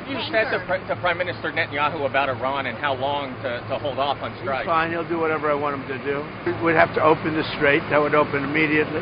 have you said to Prime Minister Netanyahu about Iran and how long to hold off on strikes? He's fine. He'll do whatever I want him to do. We'd have to open the strait. That would open immediately.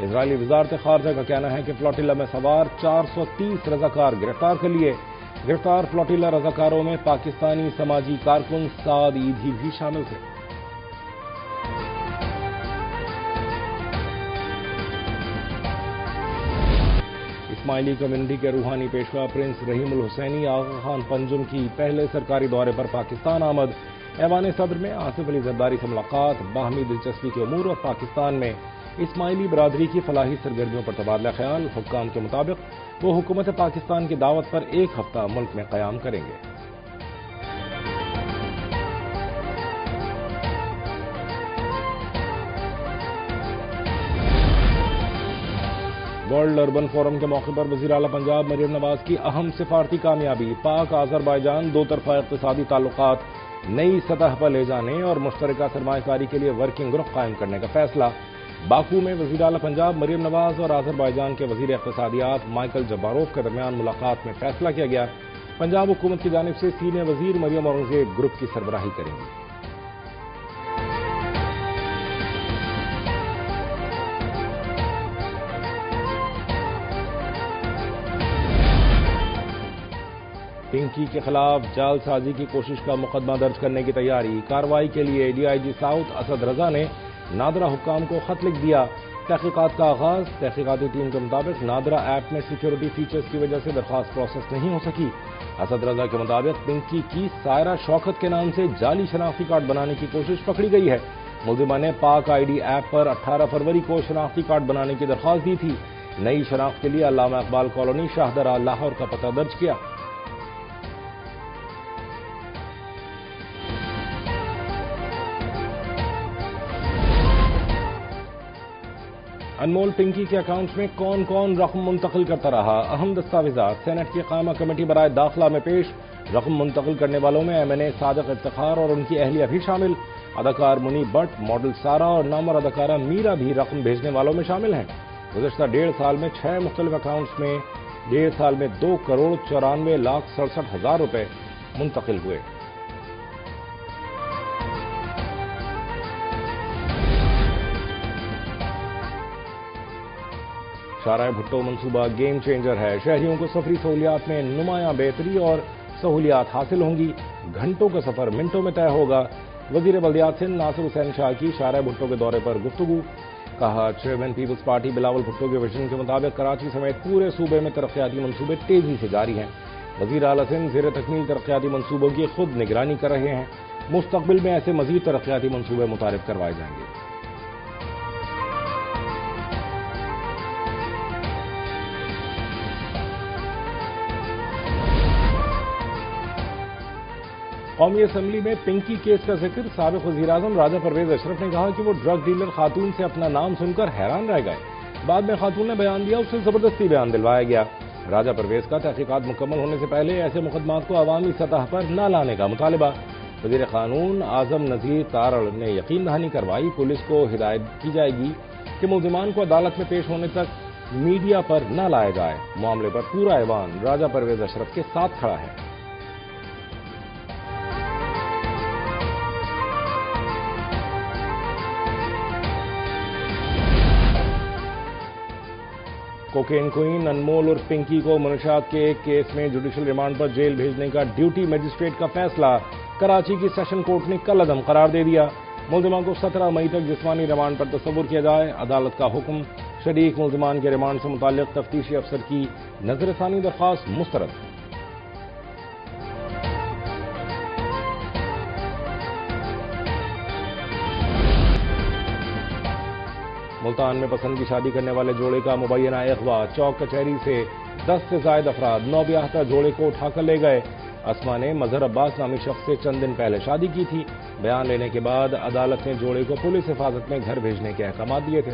اسرائیلی وزارت خارجہ کا کہنا ہے کہ flotilla میں سوار 430 رضاکار گرفتار کر لیے. گرفتار فلوٹیلا رضاکاروں میں پاکستانی سماجی کارکن سعد ایدھی بھی شامل تھے. اسماعیلی کمیونٹی کے روحانی پیشوا پرنس رحیم الحسینی آغا خان پنجم کی پہلے سرکاری دورے پر پاکستان آمد. ایوان صدر میں آصف علی زرداری سے ملاقات، باہمی دلچسپی کے امور اور پاکستان میں اسماعیلی برادری کی فلاحی سرگرمیوں پر تبادلہ خیال. حکام کے مطابق وہ حکومت پاکستان کی دعوت پر ایک ہفتہ ملک میں قیام کریں گے. ورلڈ اربن فورم کے موقع پر وزیر اعلی پنجاب مریم نواز کی اہم سفارتی کامیابی. پاک آذربائیجان دو طرفہ اقتصادی تعلقات نئی سطح پر لے جانے اور مشترکہ سرمایہ کاری کے لیے ورکنگ گروپ قائم کرنے کا فیصلہ. باکو میں وزیر اعلی پنجاب مریم نواز اور آذربائیجان کے وزیر اقتصادیات مائیکل جباروف کے درمیان ملاقات میں فیصلہ کیا گیا. پنجاب حکومت کی جانب سے سینئر وزیر مریم اورنگزیب گروپ کی سربراہی کریں گی. پنکی کے خلاف جعل سازی کی کوشش کا مقدمہ درج کرنے کی تیاری. کارروائی کے لیے D I G south Asad Raza نے نادرا حکام کو خط لکھ دیا. تحقیقات کا آغاز. تحقیقاتی ٹیم کے مطابق نادرا ایپ میں سیکیورٹی فیچرز کی وجہ سے درخواست پروسیس نہیں ہو سکی. اسد رضا کے مطابق پنکی کی سائرہ شوکت کے نام سے جعلی شناختی کارڈ بنانے کی کوشش پکڑی گئی ہے. ملزمہ نے پاک آئی ڈی ایپ پر 18 فروری کو شناختی کارڈ بنانے کی درخواست دی تھی. نئی شناخت کے لیے علامہ اقبال کالونی شاہدرہ لاہور کا پتہ درج کیا. انمول پنکی کے اکاؤنٹس میں کون کون رقم منتقل کرتا رہا. اہم دستاویزات سینٹ کی قائمہ کمیٹی برائے داخلہ میں پیش. رقم منتقل کرنے والوں میں ایم این اے صادق افتخار اور ان کی اہلیہ بھی شامل. اداکار منی بٹ، ماڈل سارا اور نامور اداکارہ میرا بھی رقم بھیجنے والوں میں شامل ہیں. گزشتہ 1.5 سال میں 6 مختلف اکاؤنٹس میں 1.5 سال میں 2,94,67,000 روپے منتقل ہوئے. شارع بھٹو منصوبہ گیم چینجر ہے. شہریوں کو سفری سہولیات میں نمایاں بہتری اور سہولیات حاصل ہوں گی. گھنٹوں کا سفر منٹوں میں طے ہوگا. وزیر بلدیات سندھ ناصر حسین شاہ کی شارع بھٹو کے دورے پر گفتگو. کہا چیئرمین پیپلز پارٹی بلاول بھٹو کے ویژن کے مطابق کراچی سمیت پورے صوبے میں ترقیاتی منصوبے تیزی سے جاری ہیں. وزیر اعلی سندھ زیر تکمیل ترقیاتی منصوبوں کی خود نگرانی کر رہے ہیں. مستقبل میں ایسے مزید ترقیاتی منصوبے متعارف کروائے جائیں گے. قومی اسمبلی میں پنکی کیس کا ذکر. سابق وزیر اعظم راجہ پرویز اشرف نے کہا کہ وہ ڈرگ ڈیلر خاتون سے اپنا نام سن کر حیران رہ گئے. بعد میں خاتون نے بیان دیا، اسے زبردستی بیان دلوایا گیا. راجہ پرویز کا تحقیقات مکمل ہونے سے پہلے ایسے مقدمات کو عوامی سطح پر نہ لانے کا مطالبہ. وزیر قانون اعظم نذیر تارڑ نے یقین دہانی کروائی. پولیس کو ہدایت کی جائے گی کہ ملزمان کو عدالت میں پیش ہونے تک میڈیا پر نہ لایا جائے. معاملے پر پورا ایوان راجہ پرویز اشرف کے ساتھ کھڑا ہے. کوکین کوئن انمول اور پنکی کو منشیات کے ایک کیس میں جوڈیشل ریمانڈ پر جیل بھیجنے کا ڈیوٹی مجسٹریٹ کا فیصلہ. کراچی کی سیشن کورٹ نے کل عدم قرار دے دیا. ملزمان کو 17 مئی تک جسمانی ریمانڈ پر تصور کیا جائے. عدالت کا حکم. شریک ملزمان کے ریمانڈ سے متعلق تفتیشی افسر کی نظر ثانی درخواست مسترد. ملتان میں پسند کی شادی کرنے والے جوڑے کا مبینہ اغوا. چوک کچہری سے 10 سے زائد افراد نوبیاہتا جوڑے کو اٹھا کر لے گئے. اسما نے مظہر عباس نامی شخص سے چند دن پہلے شادی کی تھی. بیان لینے کے بعد عدالت نے جوڑے کو پولیس حفاظت میں گھر بھیجنے کے احکامات دیے تھے.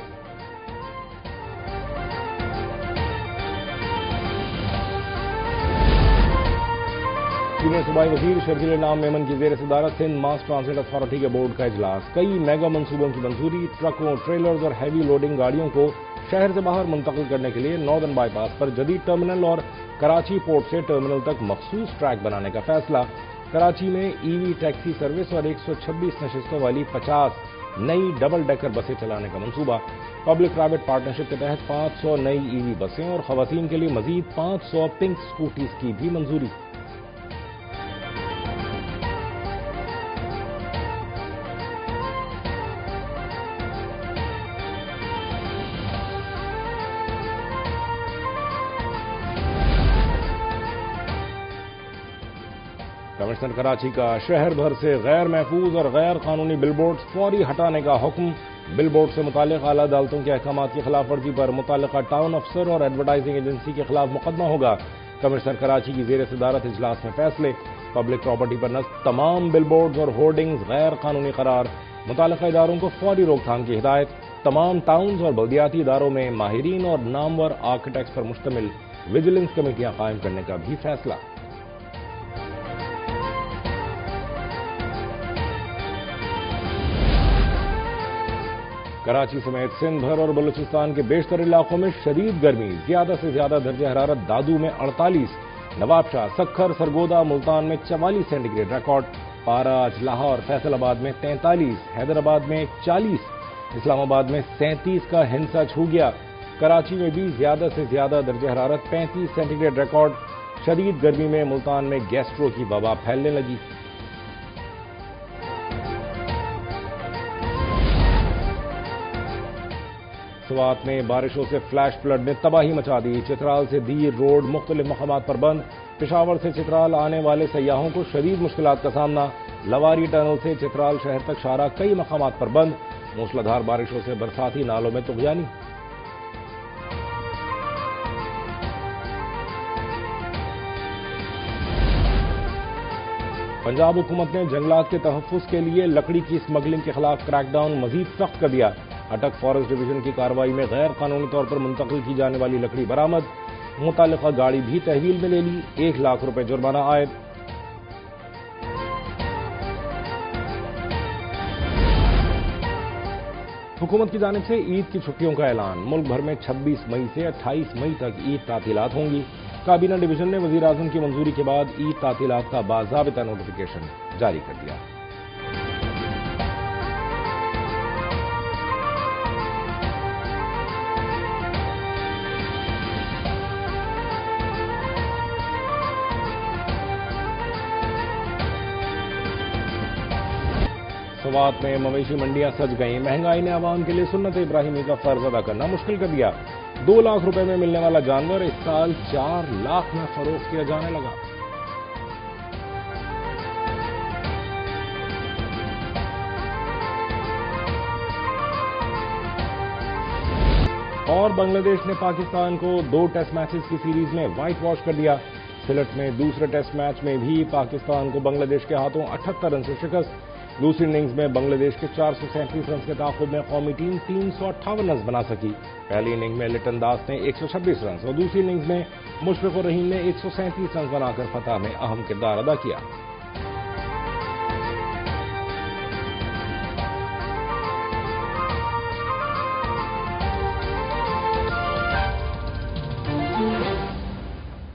سینئر صوبائی وزیر شرجیل نام میمن کی زیر صدارت سندھ ماس ٹرانزٹ اتھارٹی کے بورڈ کا اجلاس. کئی میگا منصوبوں کی منظوری. ٹرکوں، ٹریلرز اور ہیوی لوڈنگ گاڑیوں کو شہر سے باہر منتقل کرنے کے لیے ناردرن بائی پاس پر جدید ٹرمینل اور کراچی پورٹ سے ٹرمینل تک مخصوص ٹریک بنانے کا فیصلہ. کراچی میں ای وی ٹیکسی سروس اور 126 نشستوں والی 50 نئی ڈبل ڈیکر بسیں چلانے کا منصوبہ۔ پبلک پرائیویٹ پارٹنرشپ کے تحت 500 نئی ای وی بسیں اور خواتین کے لیے مزید 500 پنک سکوٹیز کی بھی منظوری۔ کمشنر کراچی کا شہر بھر سے غیر محفوظ اور غیر قانونی بل بورڈز فوری ہٹانے کا حکم۔ بل بورڈ سے متعلق اعلیٰ عدالتوں کے احکامات کی خلاف ورزی پر متعلقہ ٹاؤن افسر اور ایڈورٹائزنگ ایجنسی کے خلاف مقدمہ ہوگا۔ کمشنر کراچی کی زیر صدارت اجلاس میں فیصلے۔ پبلک پراپرٹی پر نصب تمام بل بورڈز اور ہورڈنگز غیر قانونی قرار۔ متعلقہ اداروں کو فوری روک تھام کی ہدایت۔ تمام ٹاؤنز اور بلدیاتی اداروں میں ماہرین اور نامور آرکیٹیکٹس پر مشتمل ویجیلنس کمیٹیاں قائم کرنے کا بھی فیصلہ۔ کراچی سمیت سندھ بھر اور بلوچستان کے بیشتر علاقوں میں شدید گرمی، زیادہ سے زیادہ درجہ حرارت دادو میں 48، نواب شاہ، سکھر، سرگودا، ملتان میں 44 سینٹی گریڈ ریکارڈ، پارا، لاہور، فیصل آباد میں 43، حیدرآباد میں 40، اسلام آباد میں 37 کا ہنسا چھو گیا۔ کراچی میں بھی زیادہ سے زیادہ درجہ حرارت 35 سینٹی گریڈ ریکارڈ۔ شدید گرمی میں ملتان میں گیسٹرو کی وبا پھیلنے لگی۔ سوات میں بارشوں سے فلیش فلڈ نے تباہی مچا دی۔ چترال سے دیر روڈ مختلف مقامات پر بند۔ پشاور سے چترال آنے والے سیاحوں کو شدید مشکلات کا سامنا۔ لواری ٹنل سے چترال شہر تک شاہراہ کئی مقامات پر بند۔ موسلادھار بارشوں سے برساتی نالوں میں طغیانی۔ پنجاب حکومت نے جنگلات کے تحفظ کے لیے لکڑی کی اسمگلنگ کے خلاف کریک ڈاؤن مزید سخت کر دیا۔ اٹک فارسٹ ڈویژن کی کارروائی میں غیر قانونی طور پر منتقل کی جانے والی لکڑی برآمد۔ متعلقہ گاڑی بھی تحویل میں لے لی۔ 1 لاکھ روپے جرمانہ عائد۔ حکومت کی جانب سے عید کی چھٹیوں کا اعلان۔ ملک بھر میں 26 مئی سے 28 مئی تک عید تعطیلات ہوں گی۔ کابینہ ڈویژن نے وزیر اعظم کی منظوری کے بعد عید تعطیلات کا باضابطہ نوٹیفیکیشن جاری کر دیا۔ سوات میں مویشی منڈیاں سج گئیں۔ مہنگائی نے عوام کے لیے سنت ابراہیمی کا فرض ادا کرنا مشکل کر دیا۔ 2 لاکھ روپے میں ملنے والا جانور اس سال 4 لاکھ میں فروخت کیا جانے لگا۔ اور بنگلہ دیش نے پاکستان کو 2 ٹیسٹ میچز کی سیریز میں وائٹ واش کر دیا۔ سلٹ میں دوسرے ٹیسٹ میچ میں بھی پاکستان کو بنگلہ دیش کے ہاتھوں 78 رن سے شکست۔ دوسری اننگز میں بنگلہ دیش کے 437 رنز کے تعاقب میں قومی ٹیم 358 رنز بنا سکی۔ پہلی اننگ میں لٹن داس نے 126 رنز اور دوسری اننگز میں مشفق الرحیم نے 137 رنز بنا کر فتح میں اہم کردار ادا کیا۔